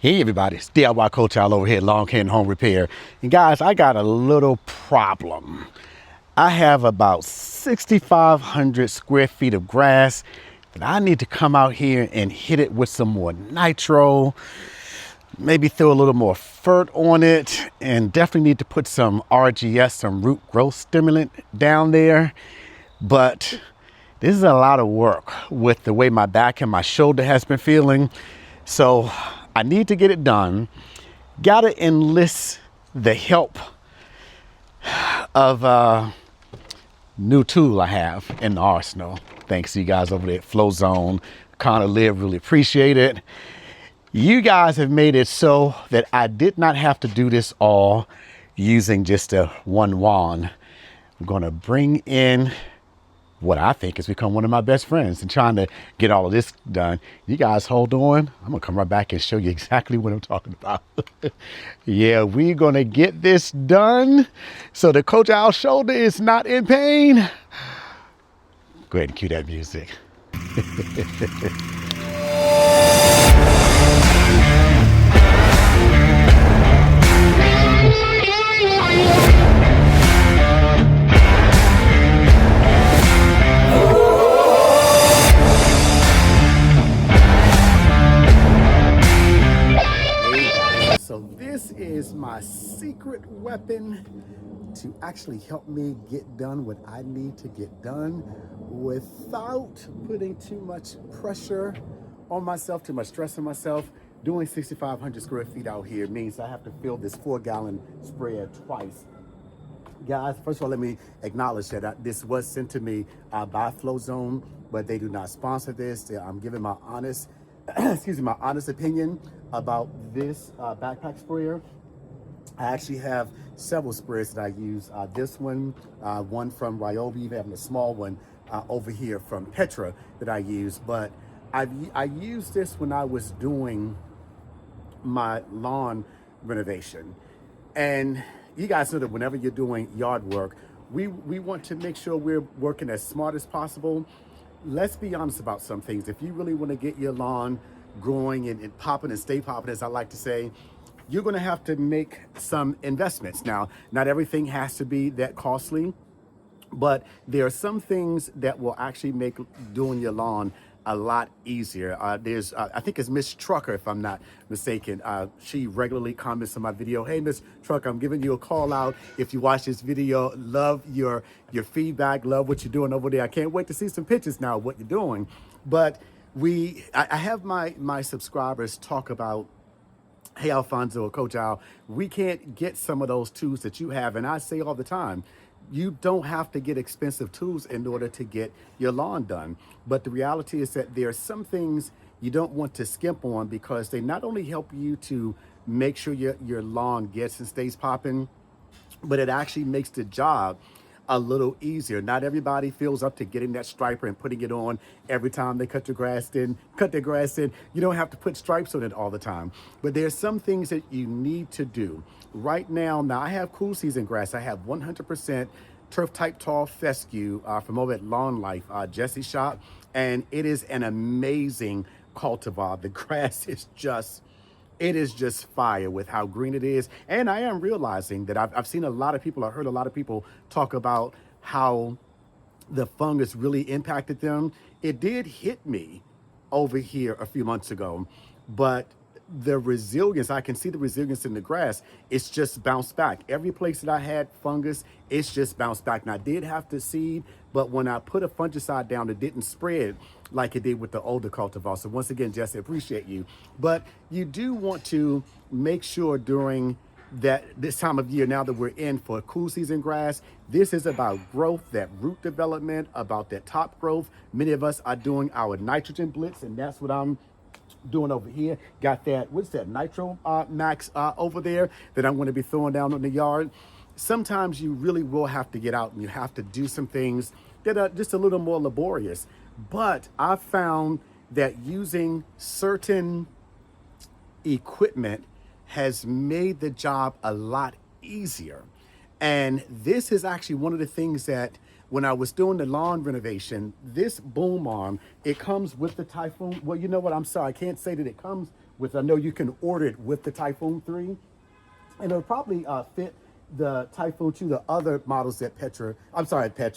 Hey everybody, it's DIY Coach Al over here at Lawn Care and Home Repair. And guys, I got a little problem. I have about 6,500 square feet of grass that I need to come out here and hit it with some more nitro, maybe throw a little more fert on it, and definitely need to put some RGS, some root growth stimulant down there. But this is a lot of work with the way my back and my shoulder has been feeling. So I need to get it done. Gotta enlist the help of a new tool I have in the arsenal. Thanks to you guys over there at flowZone. Connor Live, really appreciate it. You guys have made it so that I did not have to do this all using just a one wand. I'm gonna bring in what I think has become one of my best friends and trying to get all of this done. You guys hold on. I'm gonna come right back and show you exactly what I'm talking about. Yeah, we're gonna get this done so the Coach Al shoulder is not in pain. Go ahead and cue that music. So this is my secret weapon to actually help me get done what I need to get done without putting too much pressure on myself, too much stress on myself. Doing 6,500 square feet out here means I have to fill this 4-gallon sprayer twice. Guys, first of all, let me acknowledge that this was sent to me by flowZone, but they do not sponsor this. I'm giving my honest, excuse me, my honest opinion about this backpack sprayer. I actually have several sprayers that I use. This one from Ryobi, even having a small one over here from Petra that I use. But I used this when I was doing my lawn renovation. And you guys know that whenever you're doing yard work, we want to make sure we're working as smart as possible. Let's be honest about some things. If you really want to get your lawn growing and popping and stay popping, as I like to say, you're going to have to make some investments. Now, not everything has to be that costly, but there are some things that will actually make doing your lawn a lot easier. I think it's Miss Trucker, if I'm not mistaken. She regularly comments on my video. Hey, Miss Trucker, I'm giving you a call out. If you watch this video, love your feedback, love what you're doing over there. I can't wait to see some pictures now of what you're doing. But I have my subscribers talk about, hey, Alfonso or Coach Al, we can't get some of those tools that you have. And I say all the time, you don't have to get expensive tools in order to get your lawn done. But the reality is that there are some things you don't want to skimp on because they not only help you to make sure your lawn gets and stays popping, but it actually makes the job a little easier. Not everybody feels up to getting that striper and putting it on every time they cut their grass in. You don't have to put stripes on it all the time. But there's some things that you need to do. Right now I have cool season grass. I have 100% turf type tall fescue from over at Lawn Life, Jesse's shop. And it is an amazing cultivar. The grass is just, it is just fire with how green it is. And I am realizing that I've seen a lot of people, I heard a lot of people talk about how the fungus really impacted them. It did hit me over here a few months ago, but the resilience, I can see the resilience in the grass. It's just bounced back. Every place that I had fungus, it's just bounced back. And I did have to seed, but when I put a fungicide down, it didn't spread like it did with the older cultivar. So once again, Jesse, appreciate you. But you do want to make sure during this time of year, now that we're in for cool season grass, this is about growth, that root development, about that top growth. Many of us are doing our nitrogen blitz, and that's what I'm doing over here. Got that, what's that, Nitro Max over there that I'm going to be throwing down in the yard. Sometimes you really will have to get out and you have to do some things that are just a little more laborious. But I found that using certain equipment has made the job a lot easier. And this is actually one of the things that when I was doing the lawn renovation, this boom arm, it comes with the Typhoon. Well, you know what? I'm sorry. I can't say that it comes with, I know you can order it with the Typhoon 3, and it'll probably fit the Typhoon 2, the other models that Petra,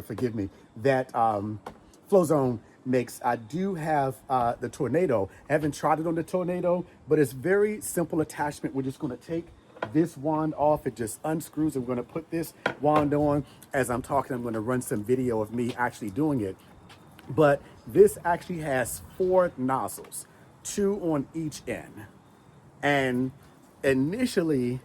forgive me, that flowZone makes. I do have the Tornado. I haven't tried it on the Tornado, but it's very simple attachment. We're just going to take this wand off. It just unscrews, and we're going to put this wand on. As I'm talking, I'm going to run some video of me actually doing it. But this actually has 4 nozzles, 2 on each end. And initially,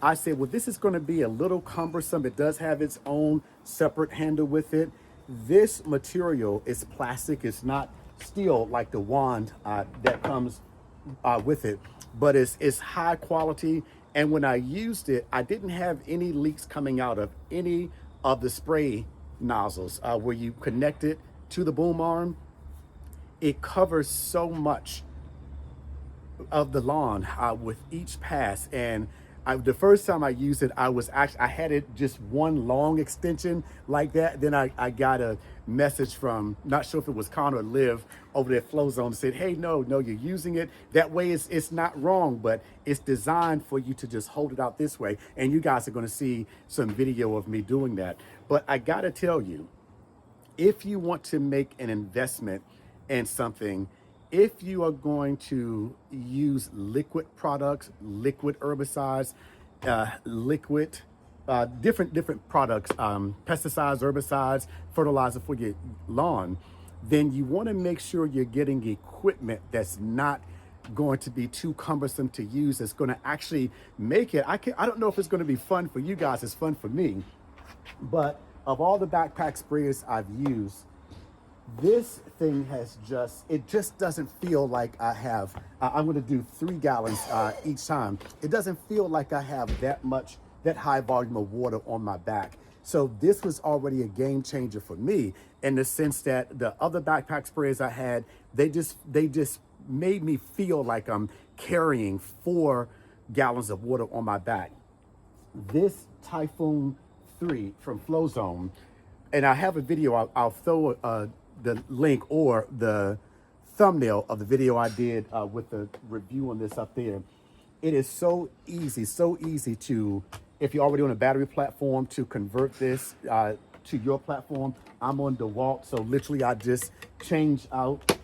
I said, well, this is going to be a little cumbersome. It does have its own separate handle with it. This material is plastic. It's not steel like the wand that comes with it, but it's high quality. And when I used it, I didn't have any leaks coming out of any of the spray nozzles where you connect it to the boom arm. It covers so much of the lawn with each pass. And the first time I used it, I had it just one long extension like that. Then I got a message from, not sure if it was Con or Liv over there at flowZone, said, hey, no, you're using it that way. It's not wrong, but it's designed for you to just hold it out this way. And you guys are going to see some video of me doing that. But I got to tell you, if you want to make an investment in something, if you are going to use liquid products, liquid herbicides, different products, pesticides, herbicides, fertilizer for your lawn, then you want to make sure you're getting equipment that's not going to be too cumbersome to use. It's going to actually make it, I don't know if it's going to be fun for you guys. It's fun for me. But of all the backpack sprayers I've used, this thing just doesn't feel like I have, I'm going to do 3 gallons each time. It doesn't feel like I have that high volume of water on my back. So this was already a game changer for me, in the sense that the other backpack sprayers I had, they just made me feel like I'm carrying 4 gallons of water on my back. This Typhoon 3 from flowZone, and I have a video, I'll throw the link or the thumbnail of the video I did with the review on this up there. It is so easy to, if you're already on a battery platform, to convert this to your platform. I'm on DeWalt, so literally I just changed out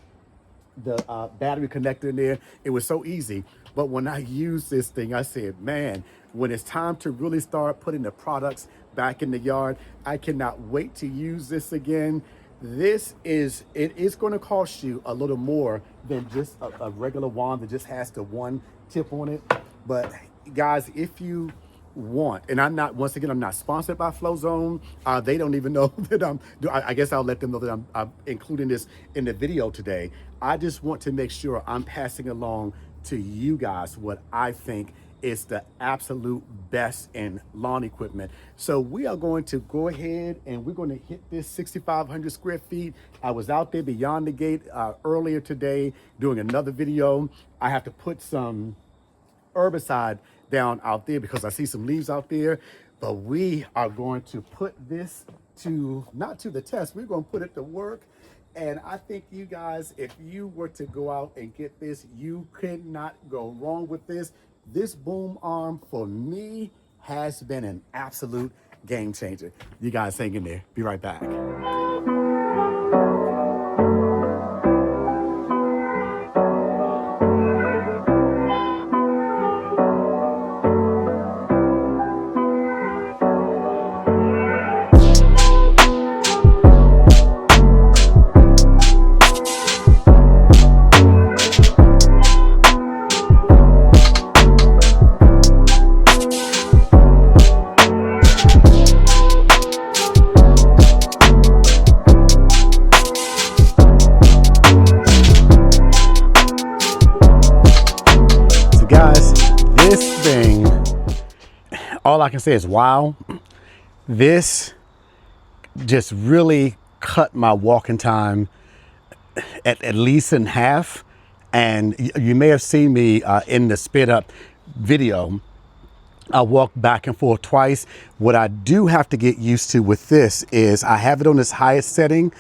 the battery connector in there. It was so easy. But when I used this thing, I said, man, when it's time to really start putting the products back in the yard, I cannot wait to use this again. It is going to cost you a little more than just a regular wand that just has the one tip on it. But guys, if you want, and I'm not sponsored by flowZone. They don't even know that I guess I'll let them know that I'm including this in the video today. I just want to make sure I'm passing along to you guys what I think is the absolute best in lawn equipment. So we are going to go ahead and we're going to hit this 6,500 square feet. I was out there beyond the gate earlier today doing another video. I have to put some herbicide down out there because I see some leaves out there, but we are going to put this not to the test, we're going to put it to work. And I think you guys, if you were to go out and get this, you could not go wrong with this. This boom arm for me has been an absolute game changer. You guys hang in there. Be right back. Guys, this thing, all I can say is wow. This just really cut my walking time at least in half. And you may have seen me in the sped up video. I walked back and forth twice. What I do have to get used to with this is I have it on this highest setting.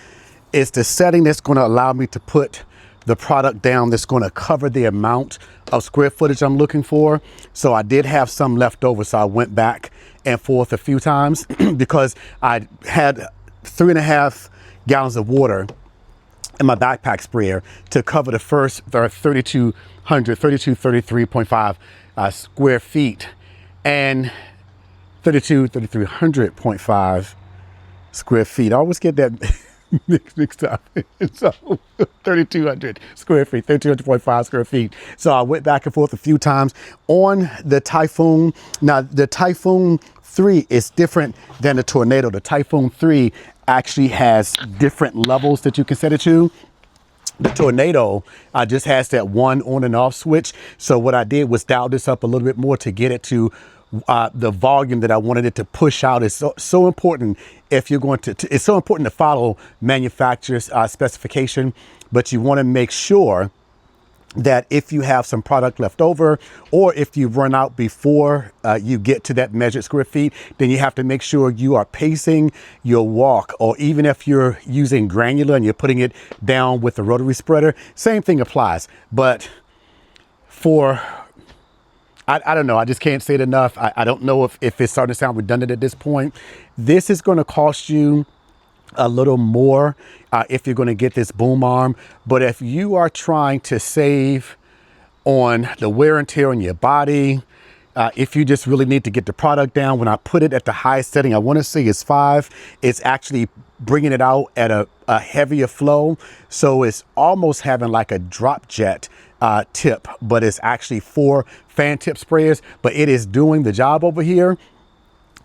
It's the setting that's going to allow me to put the product down that's going to cover the amount of square footage I'm looking for. So I did have some left over, so I went back and forth a few times because I had 3.5 gallons of water in my backpack sprayer to cover the first 33.5 square feet, and 3,300.5 square feet. I always get that mixed up. So 3,200 square feet, 3,200.5 square feet. So I went back and forth a few times on the Typhoon. Now the Typhoon 3 is different than the Tornado. The Typhoon 3 actually has different levels that you can set it to. The Tornado just has that one on and off switch. So what I did was dial this up a little bit more to get it to the volume that I wanted it to push out. Is so important if you're going to, it's so important to follow manufacturer's specification, but you want to make sure that if you have some product left over, or if you run out before you get to that measured square feet, then you have to make sure you are pacing your walk. Or even if you're using granular and you're putting it down with the rotary spreader, same thing applies. But for, I don't know, I just can't say it enough. I don't know if it's starting to sound redundant at this point. This is going to cost you a little more if you're going to get this boom arm. But if you are trying to save on the wear and tear on your body, if you just really need to get the product down, when I put it at the highest setting, I want to say it's 5, it's actually bringing it out at a heavier flow. So it's almost having like a drop jet tip, but it's actually 4 fan tip sprayers, but it is doing the job over here.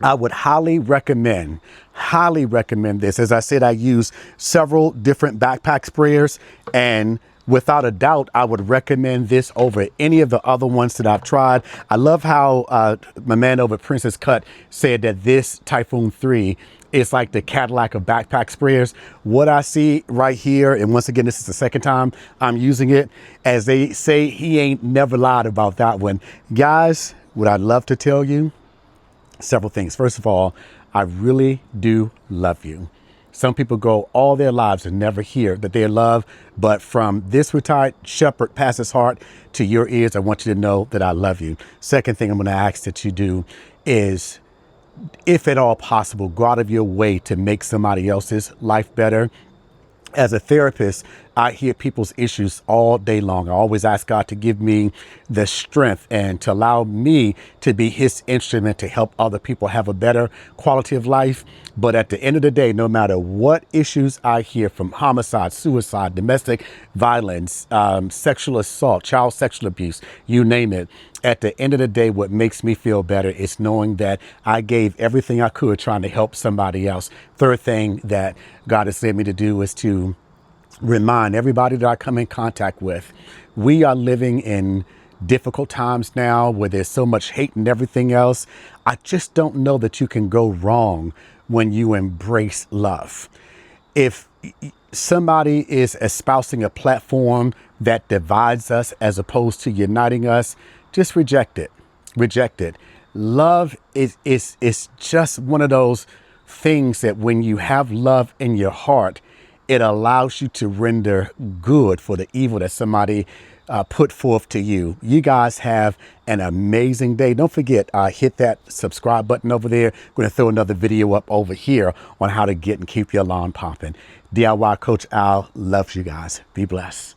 I would highly recommend this. As I said, I use several different backpack sprayers, and without a doubt, I would recommend this over any of the other ones that I've tried. I love how my man over at Princess Cut said that this Typhoon 3 is like the Cadillac of backpack sprayers. What I see right here, and once again, this is the second time I'm using it, as they say, he ain't never lied about that one. Guys, what I'd love to tell you, several things. First of all, I really do love you. Some people go all their lives and never hear that they're loved, but from this retired shepherd past his heart to your ears, I want you to know that I love you. Second thing I'm going to ask that you do is, if at all possible, go out of your way to make somebody else's life better. As a therapist, I hear people's issues all day long. I always ask God to give me the strength and to allow me to be his instrument to help other people have a better quality of life. But at the end of the day, no matter what issues I hear, from homicide, suicide, domestic violence, sexual assault, child sexual abuse, you name it, at the end of the day, what makes me feel better is knowing that I gave everything I could trying to help somebody else. Third thing that God has led me to do is to remind everybody that I come in contact with, we are living in difficult times now where there's so much hate and everything else. I just don't know that you can go wrong when you embrace love. If somebody is espousing a platform that divides us as opposed to uniting us, just reject it. Reject it. Love is just one of those things that when you have love in your heart, it allows you to render good for the evil that somebody put forth to you. You guys have an amazing day. Don't forget, hit that subscribe button over there. I'm going to throw another video up over here on how to get and keep your lawn popping. DIY Coach Al loves you guys. Be blessed.